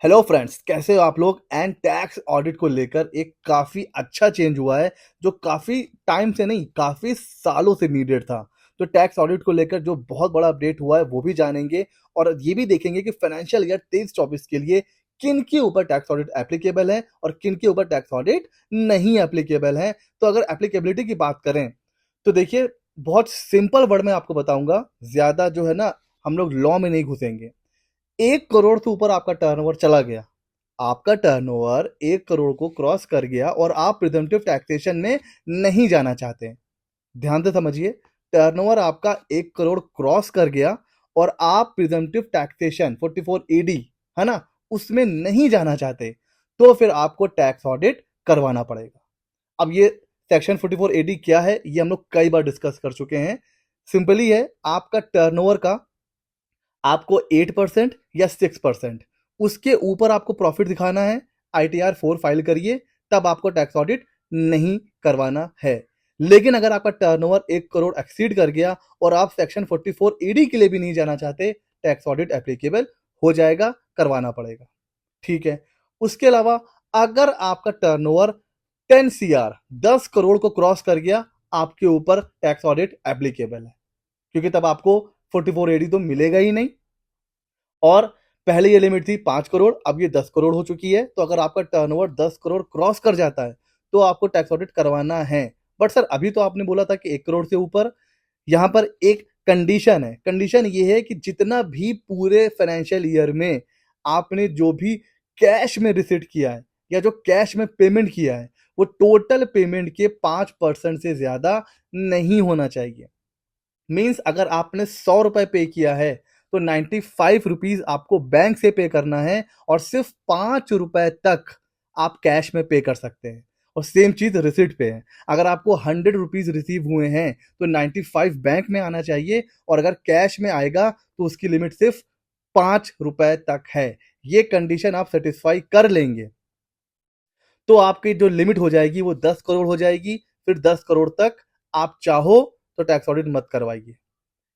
Hello friends, कैसे हो आप लोग। एंड टैक्स ऑडिट को लेकर एक काफ़ी अच्छा चेंज हुआ है जो काफ़ी टाइम से नहीं, काफ़ी सालों से नीडेड था। तो टैक्स ऑडिट को लेकर जो बहुत बड़ा अपडेट हुआ है वो भी जानेंगे और ये भी देखेंगे कि फाइनेंशियल ईयर 23-24 के लिए किन के ऊपर टैक्स ऑडिट एप्लीकेबल है और किन के ऊपर टैक्स ऑडिट नहीं एप्लीकेबल है। तो अगर एप्लीकेबिलिटी की बात करें तो देखिए, बहुत सिंपल वर्ड में आपको बताऊंगा, ज़्यादा जो है ना, हम लोग लॉ में नहीं घुसेंगे। 1 करोड़ से ऊपर आपका टर्नओवर चला गया, आपका टर्नओवर 1 करोड़ को क्रॉस कर गया और आप प्रिजम्पटिव टैक्सेशन में नहीं जाना चाहते। ध्यान से समझिए, टर्नओवर आपका 1 करोड़ क्रॉस कर गया और आप प्रिजम्पटिव टैक्सेशन 44 AD है ना, उसमें नहीं जाना चाहते, तो फिर आपको टैक्स ऑडिट करवाना पड़ेगा। अब ये सेक्शन 44 AD क्या है, ये हम लोग कई बार डिस्कस कर चुके हैं। सिंपली है, आपका टर्नओवर का आपको 8% या 6%, उसके ऊपर आपको प्रॉफिट दिखाना है। ITR 4 फाइल करिए, तब आपको टैक्स ऑडिट नहीं करवाना है। लेकिन अगर आपका टर्नओवर 1 करोड़ एक्सीड कर गया और आप सेक्शन 44 AD के लिए भी नहीं जाना चाहते, टैक्स ऑडिट एप्लीकेबल हो जाएगा, करवाना पड़ेगा। ठीक है। उसके अलावा अगर आपका टर्नओवर 10 CR 10 करोड़ को क्रॉस कर गया, आपके ऊपर टैक्स ऑडिट एप्लीकेबल है, क्योंकि तब आपको 44 AD तो मिलेगा ही नहीं। और पहले ये लिमिट थी 5 करोड़, अब ये 10 करोड़ हो चुकी है। तो अगर आपका टर्नओवर 10 करोड़ क्रॉस कर जाता है तो आपको टैक्स ऑडिट करवाना है। बट सर, अभी तो आपने बोला था कि 1 करोड़ से ऊपर। यहाँ पर एक कंडीशन है। कंडीशन ये है कि जितना भी पूरे फाइनेंशियल ईयर में आपने जो भी कैश में रिसीट किया है या जो कैश में पेमेंट किया है, वो टोटल पेमेंट के 5% से ज्यादा नहीं होना चाहिए। मीन्स अगर आपने 100 रुपए पे किया है तो 95 रुपीज आपको बैंक से पे करना है और सिर्फ 5 रुपए तक आप कैश में पे कर सकते हैं। और सेम चीज रिसिट पे है। अगर आपको 100 रुपीज रिसीव हुए हैं तो 95 बैंक में आना चाहिए, और अगर कैश में आएगा तो उसकी लिमिट सिर्फ 5 रुपए तक है। ये कंडीशन आप सेटिस्फाई कर लेंगे तो आपकी जो लिमिट हो जाएगी वो 10 करोड़ हो जाएगी। फिर 10 करोड़ तक आप चाहो तो टैक्स ऑडिट मत करवाइए।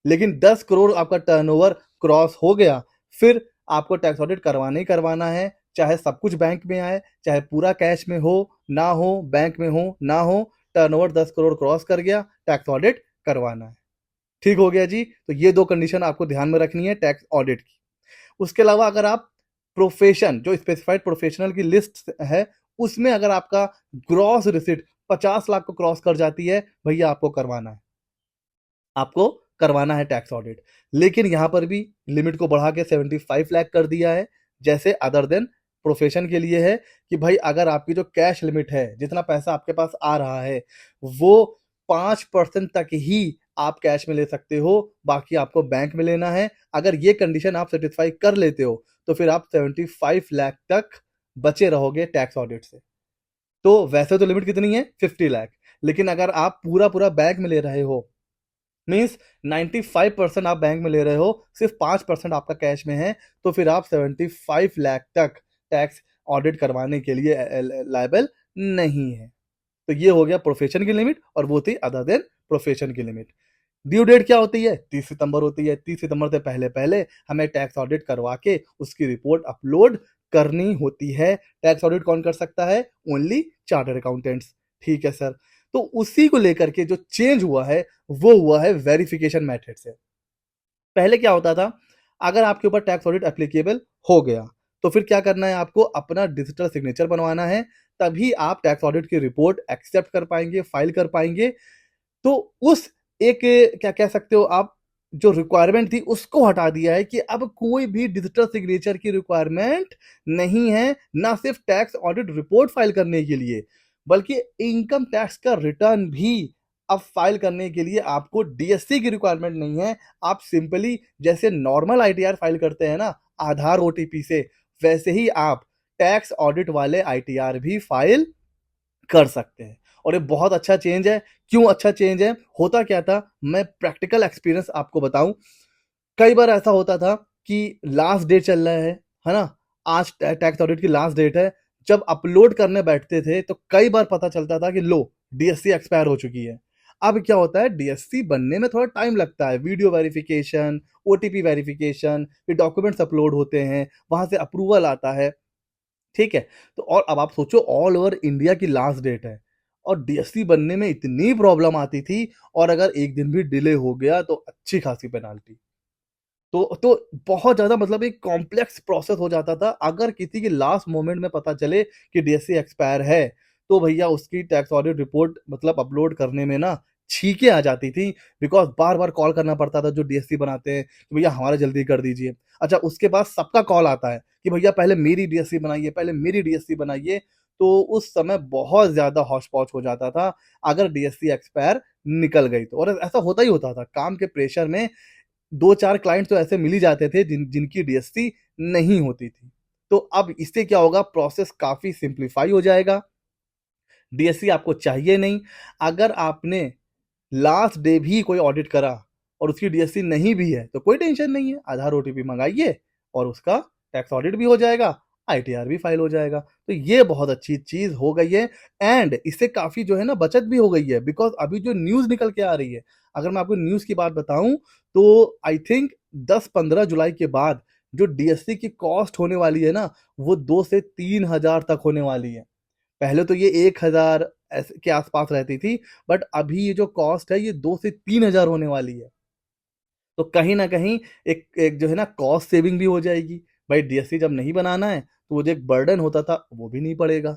लेकिन 10 करोड़ आपका टर्नओवर क्रॉस हो गया, फिर आपको टैक्स ऑडिट करवाना ही करवाना है। चाहे सब कुछ बैंक में आए, चाहे पूरा कैश में हो ना हो, बैंक में हो ना हो, टर्नओवर 10 करोड़ क्रॉस कर गया, टैक्स ऑडिट करवाना है। ठीक हो गया जी। तो ये दो कंडीशन आपको ध्यान में रखनी है टैक्स ऑडिट की। उसके अलावा अगर आप प्रोफेशन, जो स्पेसिफाइड प्रोफेशनल की लिस्ट है, उसमें अगर आपका ग्रॉस रिसिट 50 लाख को क्रॉस कर जाती है, भैया आपको करवाना है, आपको करवाना है टैक्स ऑडिट। लेकिन यहां पर भी लिमिट को बढ़ा के 75 लाख कर दिया है, जैसे अदर देन प्रोफेशन के लिए है कि भाई अगर आपकी जो कैश लिमिट है, जितना पैसा आपके पास आ रहा है, वो 5% तक ही आप कैश में ले सकते हो, बाकी आपको बैंक में लेना है। अगर ये कंडीशन आप सेटिस्फाई कर लेते हो तो फिर आप 75 लाख तक बचे रहोगे टैक्स ऑडिट से। तो वैसे तो लिमिट कितनी है, 50 लाख। लेकिन अगर आप पूरा पूरा बैंक में ले रहे हो, मीन्स 95% आप बैंक में ले रहे हो, सिर्फ 5% आपका कैश में है, तो फिर आप 75 लाख तक टैक्स ऑडिट करवाने के लिए लायबल नहीं है। तो ये हो गया प्रोफेशन की लिमिट, और वो थी अदर देन प्रोफेशन की लिमिट। ड्यू डेट क्या होती है, 30 सितंबर होती है। 30 सितंबर से पहले पहले हमें टैक्स ऑडिट करवा के उसकी रिपोर्ट अपलोड करनी होती है। टैक्स ऑडिट कौन कर सकता है, ओनली चार्टर्ड अकाउंटेंट्स। ठीक है सर। तो उसी को लेकर के जो चेंज हुआ है वो हुआ है वेरिफिकेशन मेथड से। पहले क्या होता था, अगर आपके ऊपर टैक्स ऑडिट एप्लीकेबल हो गया तो फिर क्या करना है, आपको अपना डिजिटल सिग्नेचर बनवाना है, तभी आप टैक्स ऑडिट की रिपोर्ट एक्सेप्ट कर पाएंगे, फाइल कर पाएंगे। तो उस एक, क्या कह सकते हो आप, जो रिक्वायरमेंट थी उसको हटा दिया है कि अब कोई भी डिजिटल सिग्नेचर की रिक्वायरमेंट नहीं है। ना सिर्फ टैक्स ऑडिट रिपोर्ट फाइल करने के लिए, बल्कि इनकम टैक्स का रिटर्न भी अब फाइल करने के लिए आपको DSC की रिक्वायरमेंट नहीं है। आप सिंपली जैसे नॉर्मल ITR फाइल करते हैं ना, आधार OTP से, वैसे ही आप टैक्स ऑडिट वाले ITR भी फाइल कर सकते हैं। और ये बहुत अच्छा चेंज है। क्यों अच्छा चेंज है, होता क्या था, मैं प्रैक्टिकल एक्सपीरियंस आपको बताऊं। कई बार ऐसा होता था कि लास्ट डेट चल रहा है ना, आज टैक्स ऑडिट की लास्ट डेट है। जब अपलोड करने बैठते थे तो कई बार पता चलता था कि लो, DSC एक्सपायर हो चुकी है। अब क्या होता है, डीएससी बनने में थोड़ा टाइम लगता है, वीडियो वेरिफिकेशन, ओटीपी वेरिफिकेशन, फिर डॉक्यूमेंट्स अपलोड होते हैं, वहां से अप्रूवल आता है, ठीक है। तो और अब आप सोचो ऑल ओवर इंडिया की लास्ट डेट है और डीएससी बनने में इतनी प्रॉब्लम आती थी, और अगर एक दिन भी डिले हो गया तो अच्छी खासी पेनाल्टी। तो बहुत ज़्यादा मतलब एक कॉम्प्लेक्स प्रोसेस हो जाता था। अगर किसी के लास्ट मोमेंट में पता चले कि डीएससी एक्सपायर है, तो भैया उसकी टैक्स ऑडिट रिपोर्ट मतलब अपलोड करने में ना छींकें आ जाती थी, बिकॉज़ बार-बार कॉल करना पड़ता था जो डीएससी बनाते हैं कि भैया हमारा जल्दी कर दीजिए। अच्छा, उसके बाद सबका कॉल आता है कि भैया पहले मेरी डीएससी बनाइए, पहले मेरी डीएससी बनाइए। तो उस समय बहुत ज़्यादा हौच-पौच हो जाता था, अगर डीएससी एक्सपायर निकल गई तो। और ऐसा होता ही होता था, काम के प्रेशर में 2-4 क्लाइंट तो ऐसे मिल ही जाते थे जिनकी डीएससी नहीं होती थी। तो अब इससे क्या होगा, प्रोसेस काफ़ी सिंप्लीफाई हो जाएगा। डीएससी आपको चाहिए नहीं। अगर आपने लास्ट डे भी कोई ऑडिट करा और उसकी डीएससी नहीं भी है, तो कोई टेंशन नहीं है। आधार ओटीपी मंगाइए और उसका टैक्स ऑडिट भी हो जाएगा, आईटीआर भी फाइल हो जाएगा। तो ये बहुत अच्छी चीज़ हो गई है, एंड इससे काफ़ी जो है ना बचत भी हो गई है, बिकॉज़ अभी जो न्यूज़ निकल के आ रही है, अगर मैं आपको न्यूज़ की बात बताऊँ, तो आई थिंक 10-15 जुलाई के बाद जो डीएससी की कॉस्ट होने वाली है ना, वो 2 से 3 हज़ार तक होने वाली है। पहले तो ये 1000 ऐसे के आसपास रहती थी, बट अभी ये जो कॉस्ट है ये 2 से 3000 होने वाली है। तो कहीं न कहीं एक एक जो है ना कॉस्ट सेविंग भी हो जाएगी। भाई डीएससी जब नहीं बनाना है, तो वो जो एक बर्डन होता था वो भी नहीं पड़ेगा,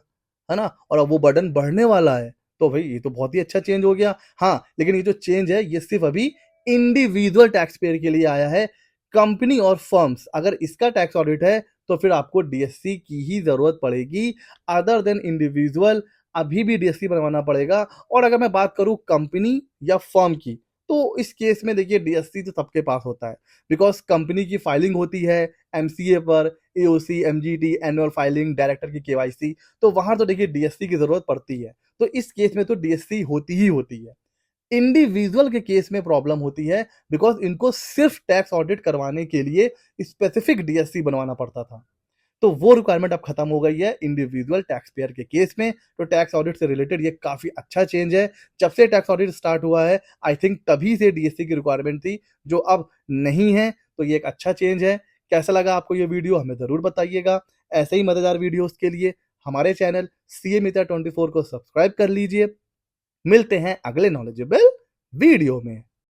है ना? और अब वो बर्डन बढ़ने वाला है, तो भई ये तो बहुत ही अच्छा चेंज हो गया। हाँ, लेकिन ये जो चेंज है ये सिर्फ़ अभी इंडिविजुअल टैक्स पेयर के लिए आया है। कंपनी और फर्म्स अगर इसका टैक्स ऑडिट है, तो फिर आपको डीएससी की ही ज़रूरत पड़ेगी। अदर देन इंडिविजुअल अभी भी डीएससी बनवाना पड़ेगा। और अगर मैं बात करूँ कंपनी या फर्म की, तो इस केस में देखिए डीएससी तो सबके पास होता है, बिकॉज़ कंपनी की फाइलिंग होती है एमसीए पर, AOC, MGT, annual filing, director की केवाईसी, तो वहाँ तो देखिए डीएससी की ज़रूरत पड़ती है। तो इस केस में तो डीएससी होती ही होती है। इंडिविजुअल के केस में प्रॉब्लम होती है, बिकॉज़ इनको सिर्फ़ टैक्स ऑडिट करवाने के लिए स्पेसिफिक डीएससी बनवाना पड़ता था। तो वो रिक्वायरमेंट अब खत्म हो गई है इंडिविजुअल टैक्स पेयर के केस में। तो टैक्स ऑडिट से रिलेटेड ये काफ़ी अच्छा चेंज है। जब से टैक्स ऑडिट स्टार्ट हुआ है, आई थिंक तभी से डीएससी की रिक्वायरमेंट थी, जो अब नहीं है। तो ये एक अच्छा चेंज है। कैसा लगा आपको ये वीडियो हमें ज़रूर बताइएगा। ऐसे ही मज़ेदार वीडियोज़ के लिए हमारे चैनल सीए मित्र 24 को सब्सक्राइब कर लीजिए। मिलते हैं अगले नॉलेजेबल वीडियो में।